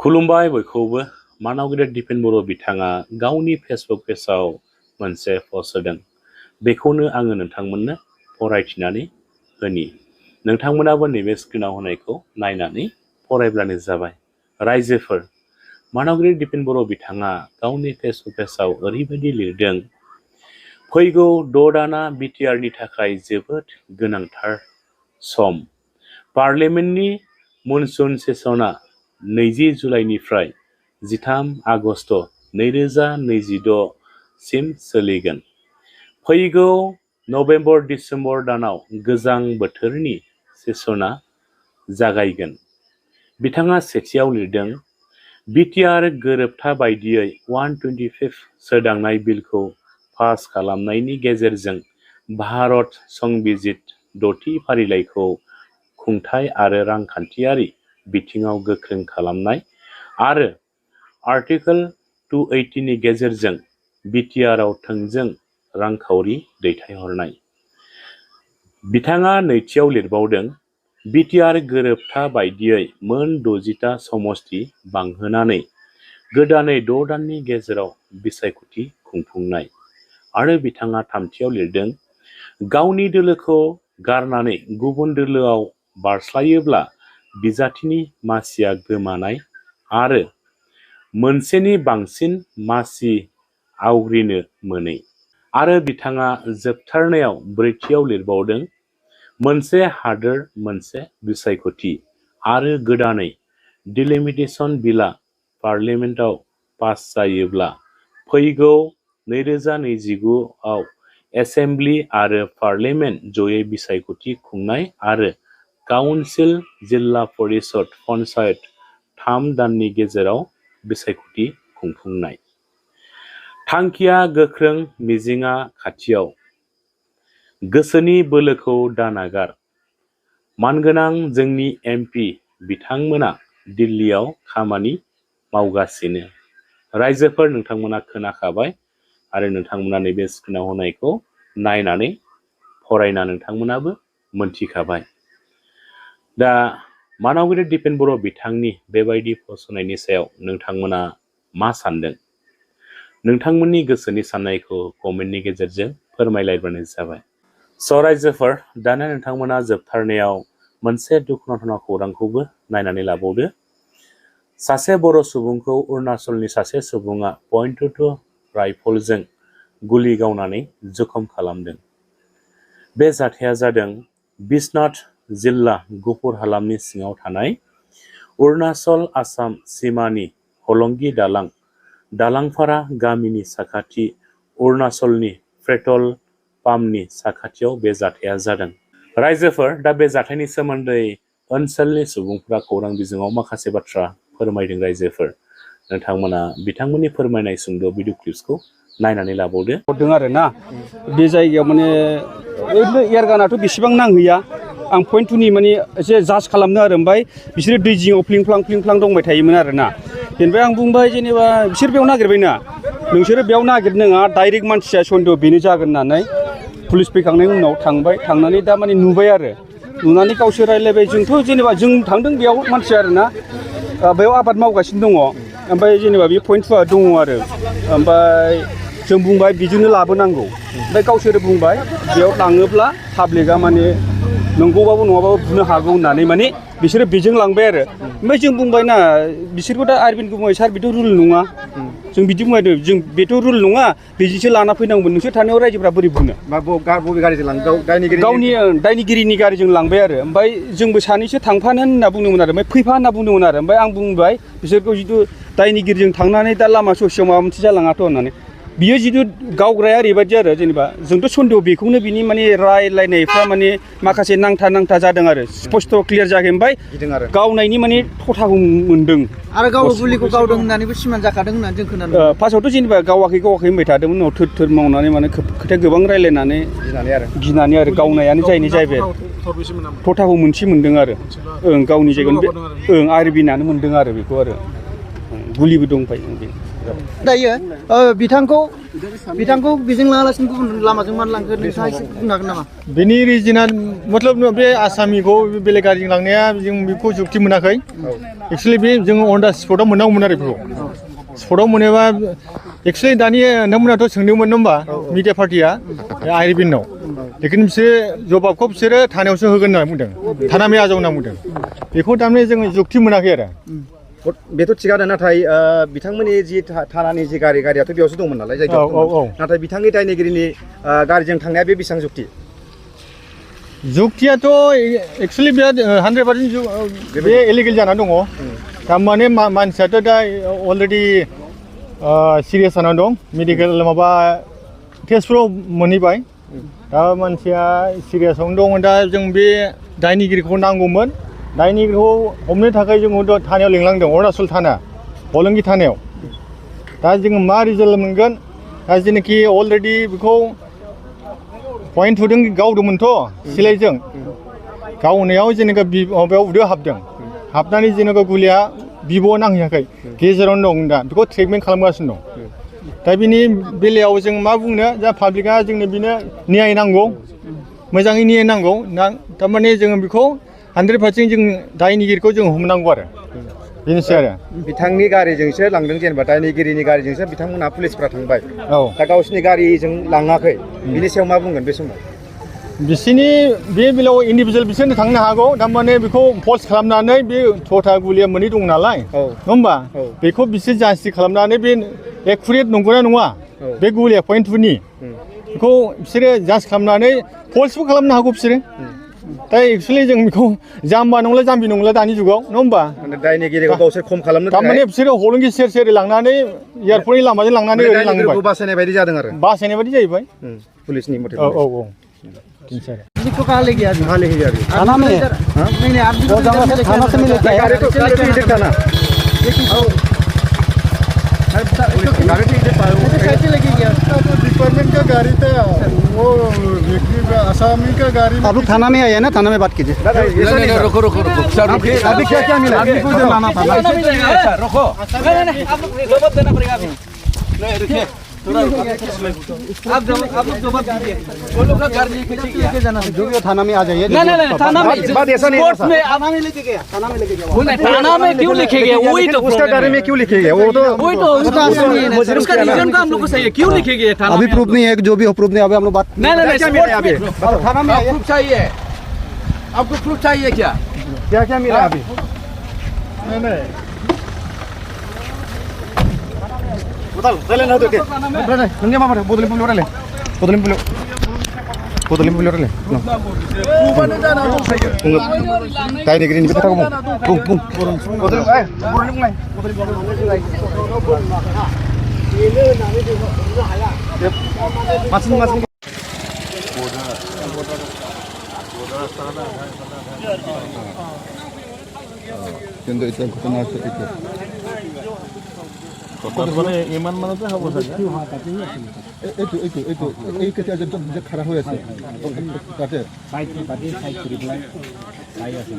खुलुमबाय बयखौबो मानाव गेदेर दिपेन बर' बिथाङा गावनि फेसबुक पेजआव मोनसे पस्ट होदों। बेखौनो आङो नोंथांमोननो फरायथिनानै होनि। नोंथांमोनाबो नैबे स्क्रिनाव होनायखौ नायनानै फरायब्लानो जाबाय। रायजोफोर, मानाव गेदेर दिपेन बर' बिथाङा गावनि फेसबुक पेजआव ओरैबायदि लिरदों, फैगौ 6 दाना बिटिआरनि थाखाय जोबोद गोनांथार सम। पार्लियामेन्टनि मनसुन सेसना 20 जुलाइनिफ्राय 13 आगस्ट 2026 सिम सोलिगोन। फैगौ नभेम्बर-डिसेम्बर दानाव गोजां बोथोरनि सेसना जागायगोन। बिथाङा सेथियाव लिरदों, बिटिआर गोरोबथा बायदियै 125 सोदांनाय बिलखौ पास खालामनायनि गेजेरजों भारत संबिजित 6थि फारिलाइखौ खुंथाय आरो रांखान्थियारि बिथिङाव गोख्रों खालामनाय आरो आर्टिकल 280 नि गेजेरजों बिटिआरआव थोंजों रांखावरि दैथायहरनाय। बिथाङा नैथियाव लिरबावदों, बिटिआर गोरोबथा बायदियै मोन 60टा समस्ति बांहोनानै गोदानै 6 दाननि गेजेराव बिसायख'थि खुंफुंनाय। आरो बिथाङा थामथियाव लिरदों, गावनि दोलोखौ गारनानै गुबुन दोलोआव बारस्लायोब्ला बिजाथिनि मासिया गोमानाय आरो मोनसेनि बांसिन मासि आवग्रिनो मोनै। आरो बिथाङा जोबथारनायाव ब्रैथियाव लिरबावदों, मोनसे हादोर मोनसे बिसायख'थि आरो गोदानै डिलिमिटेशन बिलआ पार्लियामेन्टआव पास जायोब्ला फैगौ 2029 आव एसेम्बलि आरो पार्लियामेन्ट जयै बिसायख'थि खुंनाय आरो काउन्सिल, जिल्ला परिषद, पन्चायत 3 दाननि गेजेराव बिसायख'थि खुंफुंनाय। थांखिया गोख्रों, मिजिंआ खाथियाव। गोसोनि बोलोखौ दानागार। मानगोनां जोंनि एमपि बिथांमोना दिल्लीयाव खामानि मावगासिनो। रायजोफोर, नोंथांमोना खोनाखाबाय आरो नोंथांमोना नैबे स्क्रिनाव होनायखौ नायनानै फरायना नोंथांमोनाबो मोनथिखाबाय। दा मानाव गेदेर दिपेन बर' बिथांनि बेबायदि पस्ट होनायनि सायाव नोंथांमोना मा सानदों? नोंथांमोननि गोसोनि साननायखौ कमेन्टनि गेजेरजों फोरमायलायबानो जाबाय। रायजोफोर, दाना नोंथांमोना जोबथारनायाव मोनसे दुखुनांथाव खौरांखौबो नायनानै लाबावदो। सासे बर' सुबुंखौ अरुणाचलनि सासे सुबुङा .22 राइफलजों गुलि गावनानै जखम खालामदों। बे जाथाया जादों बिश्वनाथ जिल्ला गुफुर हालामनि सिङाव थानाय अरुणाचल-आसाम सिमानि हलंगी दालां, दालांपारा गामिनि साखाथि अरुणाचलनि पेट्रल पाम्पनि साखाथियाव बे जाथाया जादों। रायजोफोर, दा बे जाथायनि सोमोन्दै ओनसोलनि सुबुंफोरा खौरां बिजोङाव माखासे बाथ्रा फोरमायदों। रायजोफोर, नोंथांमोना बिथांमोननि फोरमायनाय सुंद' भिडिअ क्लिप्सखौ नायनानै लाबावदो। हरदों आरो ना, बे जायगायाव माने ओरैनो एयारगानाथ' बेसेबां नांहैया। आं पइन्ट 2 नि माने एसे जाज खालामदों आरो ओमफ्राय बिसोरो दै जिङाव फ्लिंफ्लां दंबाय थायोमोन आरो ना। बेनिफ्राय आं बुंबाय, जेनेबा बिसोर बेयाव नागिरबायना, नोंसोरो बेयाव नागिरनाङा, डाइरेक्ट मानसिया सन्देह बेनो जागोन होननानै पुलिस फैखांनायनि उनाव थांनानै दा माने नुबाय आरो नुनानै गावसोर रायज्लायबाय। जोंथ' जेनेबा जों थांदों बेयाव, मानसिया आरो ना बेयाव आबाद मावगासिनो दङ। ओमफ्राय जेनेबा बे पइन्ट 2 दङ आरो ओमफ्राय जों बुंबाय बिदिनो लाबोनांगौ। ओमफ्राय गावसोर बुंबाय बेयाव लाङोब्ला पाब्लिकआ माने नंगौबाबो नङाबाबो बुनो हागौ होननानै माने बिसोरो बेजों लांबाय आरो। ओमफ्राय जों बुंबाय ना, बिसोरबो दा आरबिनखौ बुंबाय, सार बेथ' रुल नङा। जों बिदि बुंबाय, जों बेथ' रुल नङा, बिदिसो लाना फैनांगौमोन, नोंसोर थानायाव रायजोफ्रा बोरै बुंनो। बबे गारिजों लांदों? गावनि दायनिगिरिनि गारिजों लांबाय आरो। ओमफ्राय जोंबो सानैसो थांफानो होनना बुंदोंमोन आरो, ओमफ्राय फैफा होनना बुंदोंमोन आरो। ओमफ्राय आं बुंबाय बिसोरखौ, जिथु दायनिगिरिजों थांनानै दा लामा ससेयाव माबा मोनसे जालाङाथ' होननानै। बियो जिथु गावग्राया ओरैबायदि आरो, जेनेबा जोंथ' सन्देह बेखौनो, बिनि माने रायलायनायफ्रा माने माखासे नांथा जादों आरो, स्पष्ट क्लियार जायाखै। ओमफ्य गावनायनि माने थथाखौ मोन्दों आरो गाव गुलिखौ गावदों होननानैबो सिमान जाखादों होननानै जों खोनादों। फार्स्टआवथ' जेनेबा गावाखै होनबाय थादोंमोन, उनाव थोर मावनानै माने खोथाया गोबां रायलायनानै गिनानै आरो गावनायानो जाहैबाय। थथाखौ मोनसे मोन्दों आरो गावनि जायगायाव आरबिनानो मोन्दों आरो बेखौ आरो गुलिबो दंफायो। दायो बिथांखौ बेजों लाङालासिनो गुबुन लामाजों मानो लांखो नोंथाङा एसे बुंनो हागोन नामा? बेनि रिजोना मतलब बे आसामिखौ बेलेग गारिजों लांनाया जों बेखौ जुक्ति मोनाखै एक्सुवेलि बे जोङो अन दा स्पटआव मोननांगौमोन आरो बेखौ स्पटआव मोनोबा एक्सुवेलि दानि नोंथांमोनाथ' सोंदोंमोन नङा होमबा मिडिया पार्टिया आइरिबिननाव लेकिन बिसोरो जबाबखौ बिसोरो थानायावसो होगोन होनना बुंदों थाना मे आजाव होनना बुंदों बेखौ थारमाने जोङो जुक्ति मोनाखै आरो बेथ' थिगानो नाथाय बिथांमोननि जि थानानि जि गारियाथ' बेयावसो दंमोन नालाय जायगायाव नाथाय बिथांनि दायनिगिरिनि गारिजों थांनाया बे बेसेबां जुक्ति जुक्तियाथ' एक्सुवेलि बिराद 100% बे इलिगेल जानानै दङ थारमाने मानसियाथ' दा अलरेडि सिरियास जानानै दं मेडिकेल माबा टेस्टफ्राव मोनहैबाय दा मानसिया सिरियासआवनो दं दा जों बे दायनिगिरिखौ नांगौमोन दायनिगिरिखौ हमनो थाखाय जोङो थानायाव लिंलांदों अरुणाचल थाना हलंगि थानायाव दा जोङो मा रिजाल्ट मोनगोन दा जेनाखि अलरेडि बेखौ पइन्ट होदों गावदोंमोनथ' सिलाइजों गावनायाव जेनेबा माबायाव उदैयाव हाबदों हाबनानै जेनेबा गुलिया बिब'आव नांहैयाखै गेजेरावनो दं दा बेखौ ट्रिटमेन्ट खालामगासिनो दं दा बिनि बेलायाव जों मा बुंनो दा पाब्लिकआ जोंनो बिनो न्याय नांगौ मोजाङै न्याय नांगौ थारमाने जोङो बेखौ 100% जों दायनिगिरिखौ जों हमनांगौ आरो बेनोसै आरो बिथांनि गारिजोंसो लांदों जेनेबा दायनिगिरिनि गारिजोंसो बिथांमोनहा पुलिसफ्रा थांबाय औ दा गावसिनि गारिजों लाङाखै बिनि सायाव मा बुंगोन बे समाव बिसोरनि बे बेलायाव इन्डिभिजुवेल बिसोरनो थांनो हागौ थारमाने बेखौ फल्स खालामनानै बे थथा गुलिया मोननै दं नालाय नङा होमबा बेखौ बिसोर जास्टि खालामनानै बे एकुरेट नंगौना नङा बे गुलिया पइन्ट 2नि बेखौ बिसोरो जास्ट खालामनानै फल्सबो खालामनो हागौ बिसोरो दा एक्सुवेलि जों बेखौ जाम्बा नंला जाम्बि नंला दानि जुगाव नङा होमबा दायनिगिरिखौ गावसोर खम खालामनो थारमाने बिसोरो हलंगि सेर लांनानै एयारपर्टनि लामाजों लांनानै ओरै लांबाय बासायनाय बायदि जादों आरो बासायनाय बायदि जाहैबाय पुलिसनि मथे औ इसको कहाँ ले गया कहाँ लेके जा रही है थाना में नहीं आप थाना से मिले गाड़ी तो इधर था ना कैसे लेके गया डिपार्टमेंट का गाड़ी था वो व्यक्ति का आसामी का गाड़ी आप लोग थाना में आए ना थाना में बात कीजिए रुको अभी क्या मिला आदमी को लाना था रुको आप लोग जवाब देना पड़ेगा अभी नहीं रुकिए आप जवाब दीजिए वो लोग का घर लेके जाना जो भी हो थाना में आ जाइए नहीं थाना में बात ऐसा नहीं कोर्ट में थाना में लेके गया थाना में लेके गया थाना में क्यों लेके गया वही तो उसका गाड़ी में क्यों लिखे गए वो तो उसका रीजन का हम लोग को सही है क्यों लिखे गए थाना अभी प्रूफ नहीं है जो भी हो प्रूफ नहीं अभी हम लोग बात नहीं क्या मिला अभी थाना में आइए प्रूफ चाहिए आपको प्रूफ चाहिए क्या क्या मिला अभी Betul, kalian tahu dia. Berani, ini apa? Bodolin puluh orang le. Bodolin puluh orang le. Tadi negeri ini betul kamu. Bung. Bodolin, bodolin mulai. Masing-masing. কিন্তু এটা ঘটনা আছে এটা মানে ইমান মানতে হ'ব চাগে এইটো এই কেতিয়া যে খাৰা হৈ আছে তাতে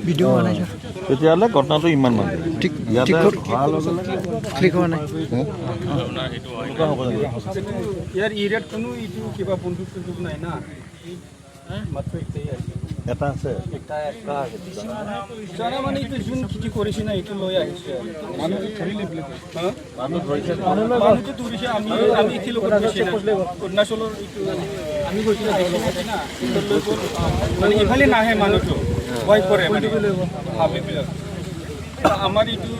ভিডিও বনাইছো তেতিয়াহ'লে ঘটনাটো ইমান মানে ঠিক ইয়াতে ঠিক হোৱা নাই यार एरियात কোনো ইটো কিবা বন্দুক নাই না মাত্ৰ একটাই আছে এটা আছে জানা মানে এইটো যোন খেতি কৰিছে না এইটো লৈ আহিছে মানুহটো ধৰিলে মানুহটো ধৰিছে আমি কিলো কৰিছে অৰুণাচলৰ এইটো আমি গৈছিলো না লৈ গ'ল মানে ইফালে নাহে মানুহটো ভয় কৰে মানে হাবিবিলাক আমাৰ এইটো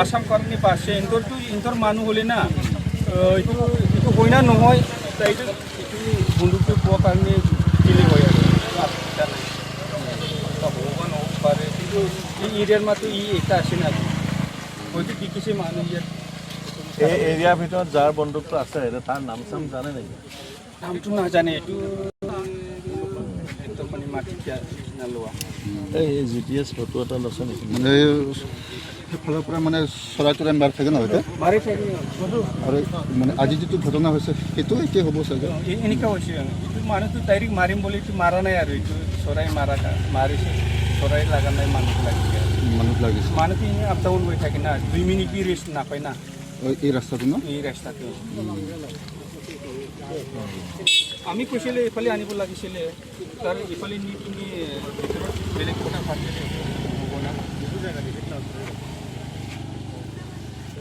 আসাম কৰ্মী পাছে ইন্টৰ মানুহ হ'লে না এইটো হয়না নহয় এইটো বন্দুকটো পোৱাৰ কাৰণে দিলে হয় আৰু ভগৱান হ'ব পাৰে কিন্তু এই এৰিয়াৰ মাত্ৰ ই এটা আছে না হয়তো দেখিছে মানুহ ইয়াত এই এৰিয়াৰ ভিতৰত যাৰ বন্দুকটো আছে তাৰ নাম চাম জানে নেকি নামটো নাজানে এইটো একদম মানে মাটিত নালোৱা এই জিপিএছ ফটো এটা লৈছে নেকি মানে সেইফালৰ পৰা মানে চৰাই তৰাই মাৰি থাকে নহয় মাৰি থাকে আৰু মানে আজি যিটো ঘটনা হৈছে সেইটো একে হ'ব চাগে এনেকুৱা হৈছে এইটো মানুহটো ডাইৰেক্ট মাৰিম বুলি এইটো মাৰা নাই আৰু এইটো চৰাই মাৰিছে চৰাই লগা নাই মানুহ লাগিছে মানুহ লাগিছে মানুহটো এনেই আপ ডাউন হৈ থাকে না 2 মিনিট বি ৰেষ্ট নাপায় না এই ৰাস্তাটো ন এই ৰাস্তাটো আমি কৈছিলে এইফালে আনিব লাগিছিলে তাৰ ইফালে নি কিনি ভিতৰত বেলেগ কথা ভাবিলে হ'ব না